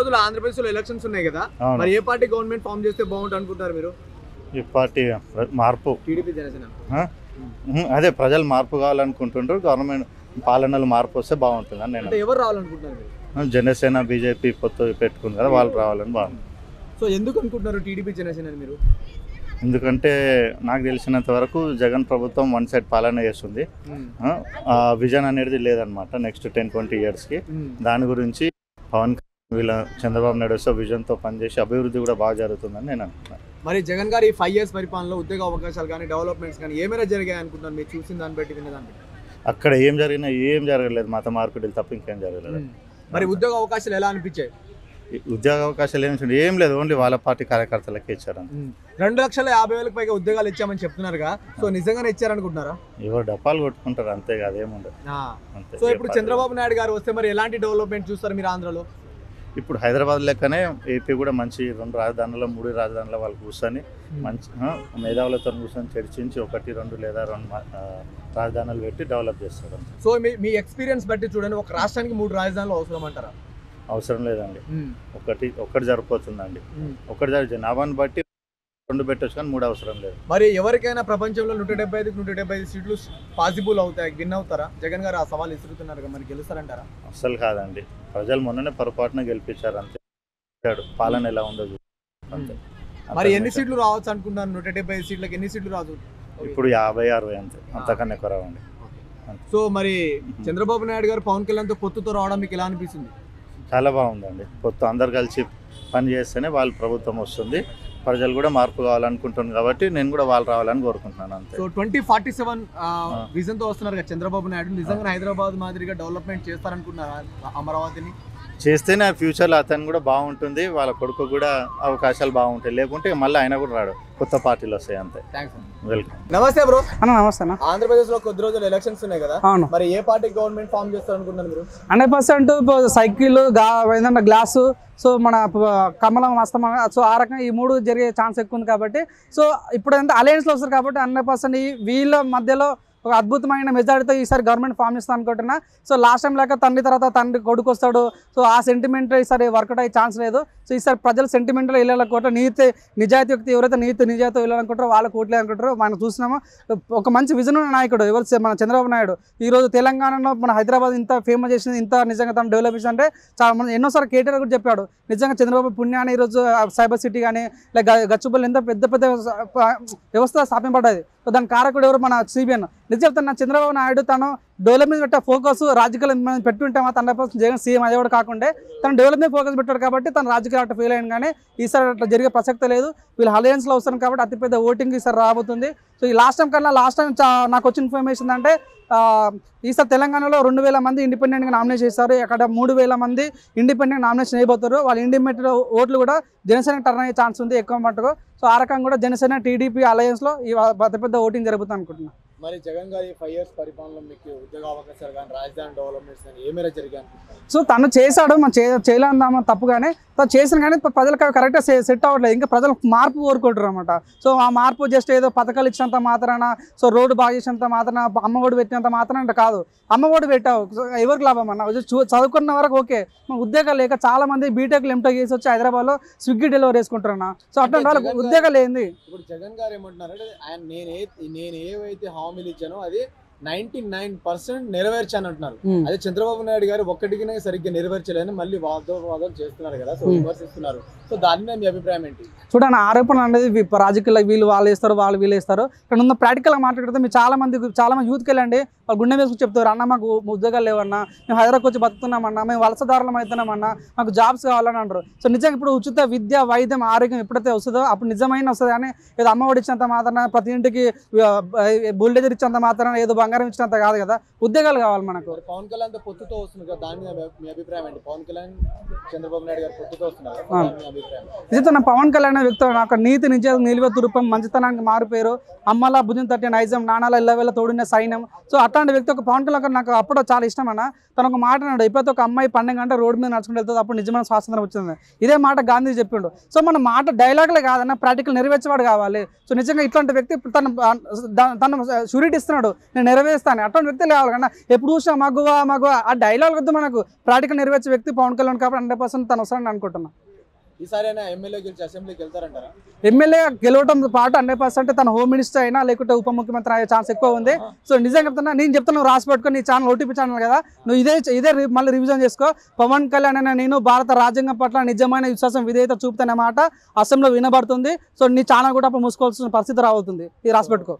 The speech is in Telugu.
రోజులు ఆంధ్రప్రదేశ్ లో ఎలక్షన్స్ ఉన్నాయి కదా, మరి ఏ పార్టీ గవర్నమెంట్ ఫామ్ చేస్తే బాగుంటుంది అనుకుంటారు మీరు? ఈ పార్టీ మార్పు, టీడీపీ జనసేన. అదే ప్రజలు మార్పు కావాలనుకుంటుంటారు. గవర్నమెంట్ పాలనలో మార్పు వస్తే బాగుంటుంది అని నేను. ఎవరు రావాలనుకుంటున్నారు మీరు? జనసేన బీజేపీ పొత్తు పెట్టుకుంది కదా, వాళ్ళు రావాలని బాగుంది. సో ఎందుకు అనుకుంటున్నారు టీడీపీ జనసేన అని మీరు? ఎందుకంటే నాకు తెలిసినంత వరకు జగన్ ప్రభుత్వం వన్ సైడ్ పాలన చేస్తుంది. విజన్ అనేది లేదనమాట నెక్స్ట్ 10-20 yearsకి. దాని గురించి పవన్ వీళ్ళ చంద్రబాబు నాయుడు వస్తే విజన్తో పనిచేసి అభివృద్ధి కూడా బాగా జరుగుతుందని నేను అనుకుంటున్నాను. మరి జగన్ గారి 5 years పరిపాలనలో ఉద్యోగ అవకాశాలు కానీ డెవలప్మెంట్స్ కానీ ఏమైనా జరిగాయి అనుకుంటున్నారు మీరు చూసిన దాన్ని బట్టి, విన్న దాన్ని బట్టి? అక్కడ ఏం జరిగినా ఏం జరగలేదు, మత మార్పిడిలు తప్ప ఇంకేం జరగలేదు. మరి ఉద్యోగ అవకాశాలు ఎలా అనిపించాయి? ఉద్యోగ అవకాశాలు ఏం లేదు, ఓన్లీ వాళ్ళ పార్టీ కార్యకర్తలకే ఇచ్చారు. 2,50,000 పైగా ఉద్యోగాలు ఇచ్చామని చెప్తున్నారుగా, సో నిజంగానే ఇచ్చారనుకుంటున్నారా? ఎవరు డప్పాలు కొట్టుకుంటారు అంతే, అదేముండదు. సో ఇప్పుడు చంద్రబాబు నాయుడు గారు వస్తే మరి ఎలాంటి డెవలప్మెంట్ చూస్తారు మీరు ఆంధ్రలో? ఇప్పుడు హైదరాబాద్ లెక్కనే ఏపీ కూడా మంచి 2 రాజధానులు 3 రాజధానుల వాళ్ళు కూర్చొని మంచి మేధావులతో కూర్చొని చర్చించి 1, 2 లేదా 2 రాజధానులు పెట్టి డెవలప్ చేస్తారు. సో మీ ఎక్స్పీరియన్స్ బట్టి చూడండి, ఒక రాష్ట్రానికి 3 రాజధానులు అవసరం అంటారా? అవసరం లేదండి, ఒకటి సరిపోతుందండి. ఒకటి జనాభాని బట్టి 2 పెట్టచ్చు, కానీ 3 అవసరం లేదు. మరి ఎవరికైనా ప్రపంచంలో 175 సీట్లు పాసిబుల్ అవుతాయి, విన్ అవుతారా? జగన్ గారు ఆ సవాల్ ఇస్తున్నారు, మరి గెలుస్తారంటారా? అసలు కాదండి, ప్రజలు మొన్ననే పొరపాటున గెలిపించారు అంతే. పాలన ఎలా ఉందో అంతే. మరి ఎన్ని సీట్లు రావచ్చు అనుకుంటున్నారు? 175 సీట్లకు ఎన్ని సీట్లు రాదు? ఇప్పుడు 50-60 అంతే, అంతకన్నా ఎక్కువ రావండి. సో మరి చంద్రబాబు నాయుడు గారు పవన్ కళ్యాణ్తో పొత్తుతో రావడం మీకు ఎలా అనిపిస్తుంది? చాలా బాగుందండి, పొత్తు అందరు కలిసి పని చేస్తేనే వాళ్ళ ప్రభుత్వం వస్తుంది. ప్రజలు కూడా మార్పు కావాలనుకుంటున్నారు కాబట్టి నేను కూడా వాళ్ళు రావాలని కోరుకుంటున్నాను అంతే. సో 2047 విజన్ తో వస్తున్నారు కదా చంద్రబాబు నాయుడు, నిజంగా హైదరాబాద్ మాదిరిగా డెవలప్మెంట్ చేస్తారనుకుంటున్నారా అమరావతిని? చేస్తేనే ఫ్యూచర్లో అతను కూడా బాగుంటుంది, వాళ్ళ కొడుకు కూడా అవకాశాలు బాగుంటాయి. లేకుంటే మళ్ళీ ఆయన కూడా రాడు, కొత్త పార్టీలు వస్తాయి అంతే. వెల్కమ్. నమస్తే బ్రో. నమస్తే. ఆంధ్రప్రదేశ్ లో కొద్ది రోజులు ఎలక్షన్స్ ఉన్నాయి కదా, అవును. మరి ఏ పార్టీ గవర్నమెంట్ ఫామ్ చేస్తారు అనుకుంటున్నారు మీరు? 100% సైకిల్ ఏంటంటే గ్లాసు, సో మన కమలం అస్తమా, సో ఆ రకంగా ఈ 3 జరిగే ఛాన్స్ ఎక్కువ ఉంది కాబట్టి, సో ఇప్పుడు ఎంత అలయన్స్లో వస్తారు కాబట్టి 100% వీళ్ళ మధ్యలో ఒక అద్భుతమైన మెజారిటీతో ఈసారి గవర్నమెంట్ ఫామ్ చేస్తాను అనుకుంటున్నా. సో లాస్ట్ టైం లేక తండ్రి తర్వాత తండ్రి కొడుకు వస్తాడు, సో ఆ సెంటిమెంట్ ఈసారి వర్కౌట్ అయ్యే ఛాన్స్ లేదు. సో ఈసారి ప్రజలు సెంటిమెంట్లో వెళ్ళాలనుకుంటారు, నిజాయితీ వ్యక్తి ఎవరైతే నిజాయితీ వెళ్ళాలనుకుంటారో వాళ్ళకి ఓట్లే అనుకుంటారో. మనం చూసినాము ఒక మంచి విజన్ ఉన్న నాయకుడు ఎవరు, మన చంద్రబాబు నాయుడు. ఈరోజు తెలంగాణలో మన హైదరాబాద్ ఇంత ఫేమస్ చేసింది, ఇంత నిజంగా తను డెవలప్ చేసింది అంటే చాలా మంది ఎన్నోసార్లు కేటీఆర్ కూడా చెప్పాడు. నిజంగా చంద్రబాబు పుణ్యాన్ని ఈరోజు సైబర్ సిటీ కానీ లేక గచ్చిబౌలి ఎంత పెద్ద వ్యవస్థ స్థాపింపబడ్డది. సో దాని కారకుడు ఎవరు? మన సిబిఎన్. నిజం చెప్తున్నా, చంద్రబాబు నాయుడు తను డెవలప్మెంట్ పెట్టే ఫోకస్ రాజకీయాలు పెట్టుంటే 100% జగన్ సీఎం అయ్యేవాడు కాకుండా తను డెవలప్మెంట్ ఫోకస్ పెట్టాడు కాబట్టి తను రాజకీయాలు అట్లా ఫెయిల్ అయ్యాను. కానీ ఈసారి అట్లా జరిగే ప్రసక్తే లేదు. వీళ్ళు అలయన్స్లో వస్తారు కాబట్టి అతిపెద్ద ఓటింగ్ ఈసారి రాబోతుంది. సో ఈ లాస్ట్ టైం నాకు వచ్చిన ఇన్ఫర్మేషన్ అంటే ఈసారి తెలంగాణలో 2,000 మంది ఇండిపెండెంట్గా నామినేషన్ చేస్తారు, అక్కడ 3,000 మంది ఇండిపెండెంట్ నామినేషన్ అయిపోతారు. వాళ్ళు ఇండిపెండెంట్ ఓట్లు కూడా జనసేన టర్న్ అయ్యే ఛాన్స్ ఉంది ఎక్కువ మటుకు. సో ఆ రకంగా కూడా జనసేన టీడీపీ అలయన్స్లో ఈ పెద్ద ఓటింగ్ జరుగుతుంది అనుకుంటున్నాను. మరి జగన్ గారి 5 years పరిపాలనలో మీకు ఉద్యోగ అవకాశాలు కానీ రాజధాని డెవలప్మెంట్స్ కానీ ఏమైనా జరిగాయి? సో తను చేశాడు, మనం చేయలేదామా తప్పు, కానీ తను చేసిన కానీ ప్రజలకు కరెక్ట్గా సెట్ అవ్వట్లేదు. ఇంకా ప్రజలు మార్పు కోరుకుంటారు అనమాట. సో ఆ మార్పు జస్ట్ ఏదో పథకాలు ఇచ్చినంత మాత్రాన, సో రోడ్డు బాగా చేసినంత మాత్రాన, అమ్మఒడి పెట్టినంత మాత్రాన అంటే కాదు. అమ్మఒడి పెట్టావు, ఎవరికి లాభం అన్న? చదువుకున్న వరకు ఓకే, మన ఉద్యోగాలు లేక చాలా మంది బీటెక్ ఎంటెక్ చేసి వచ్చి హైదరాబాద్లో స్విగ్గీ డెలివరీ చేసుకుంటారన్నా. సో అట్లాంటి వాళ్ళకి ఉద్యోగాలు ఏంది? ఇప్పుడు జగన్ గారు ఏమంటున్నారంటే ఆయన నేను ఏవైతే హామీలు ఇచ్చానో అది 99% నెరవేర్చాను అంటున్నారు. అదే చంద్రబాబు నాయుడు గారు ఒక్కటికి సరిగ్గా నెరవేర్చలేని మళ్ళీ వాదోపవాదాలు చేస్తున్నారు కదా, సో విమర్శిస్తున్నారు. సో దాని మీద మీ అభిప్రాయం ఏంటి? చూడండి, ఆరోపణ అనేది రాజకీయాల్లో వీళ్ళు వేస్తారు, వీళ్ళు వేస్తారు. ఇక్కడ ఉన్న ప్రాక్టికల్గా మాట్లాడితే మీరు చాలా మంది యూత్కి వెళ్ళండి, వాళ్ళు గుండె వేసుకు చెప్తారు, అన్న మాకు ఉద్యోగాలు లేవన్నా, మేము హైదరాబాద్ వచ్చి బతుకుతున్నామన్నా, మేము వలసదారులం అవుతున్నామన్నా, మాకు జాబ్స్ కావాలని అంటారు. సో నిజంగా ఇప్పుడు ఉచిత విద్య, వైద్యం, ఆరోగ్యం ఎప్పుడైతే వస్తుందో అప్పుడు నిజమైన వస్తుంది. కానీ ఏదో అమ్మఒడి ఇచ్చినంత మాత్రాన, ప్రతి ఇంటికి బుల్డేజర్ ఇచ్చినంత మాత్రాన, ఏదో బంగారం ఇచ్చినంత కాదు కదా. ఉద్యోగాలు కావాలి మనకు. పవన్ కళ్యాణ్ పొత్తుతో వస్తుంది కదా, దాని మీద మీ అభిప్రాయం ఏంటి? పవన్ కళ్యాణ్ చంద్రబాబు నాయుడు గారు పొత్తుతో వస్తున్నారు, నిజంగా నా పవన్ కళ్యాణ్ వ్యక్తి నాకు నీతి నిజాలు నిలువెత్తు రూపం, మంచితనానికి మారిపోయారు, అమ్మలా భుజం తట్టే నైజం, నాణాల ఇళ్ళవేళ తోడిన సైన్యం. సో అట్లాంటి వ్యక్తి ఒక పవన్ కళ్యాణ్ నాకు అప్పుడు చాలా ఇష్టం అన్న. తను ఒక మాట అన్నాడు, ఎప్పుడైతే ఒక అమ్మాయి 12 గంటల రోడ్డు మీద నడుచుకుంటూ వెళ్తుంది అప్పుడు నిజమైన స్వాతంత్రం వచ్చింది. ఇదే మాట గాంధీ చెప్పిండు. సో మన మాట డైలాగ్లే కాదన్న, ప్రాక్టికల్ నెరవేర్చేవాడు కావాలి. సో నిజంగా ఇట్లాంటి వ్యక్తి తను షూరిటీ ఇస్తున్నాడు, నేను నెరవేరుస్తాను అటువంటి వ్యక్తి కావాలి కన్నా ఎప్పుడు చూసినా మగువ ఆ డైలాగ్ వద్దు మనకు ప్రాక్టికల్ నెరవేర్చే వ్యక్తి పవన్ కళ్యాణ్ కాబట్టి 100% తను వస్తాడని అనుకుంటున్నాను. ఈసారి అయినా ఎమ్మెల్యే గెలిచి అసెంబ్లీకి వెళ్తారంటారా? ఎమ్మెల్యే గెలవడం పాటు 100% తన హోమ్ మినిస్టర్ అయినా లేకుంటే ఉప ముఖ్యమంత్రి అయ్యే ఛాన్స్ ఎక్కువ ఉంది. సో నిజంగా చెప్తున్నా, నేను చెప్తాను, నువ్వు రాసి పెట్టుకో, నీ ఛానల్ ఓటీపీ ఛానల్ కదా, నువ్వు ఇదే మళ్ళీ రివిజన్ చేసుకో. పవన్ కళ్యాణ్ అయినా నేను భారత రాజ్యాంగం పట్ల నిజమైన విశ్వాసం విధేయత చూపుతానే మాట అసెంబ్లీలో వినబడుతుంది. సో నీ ఛానల్ కూడా అప్పుడు మూసుకోవాల్సిన పరిస్థితి రావుతుంది. ఇది రాసి పెట్టుకో.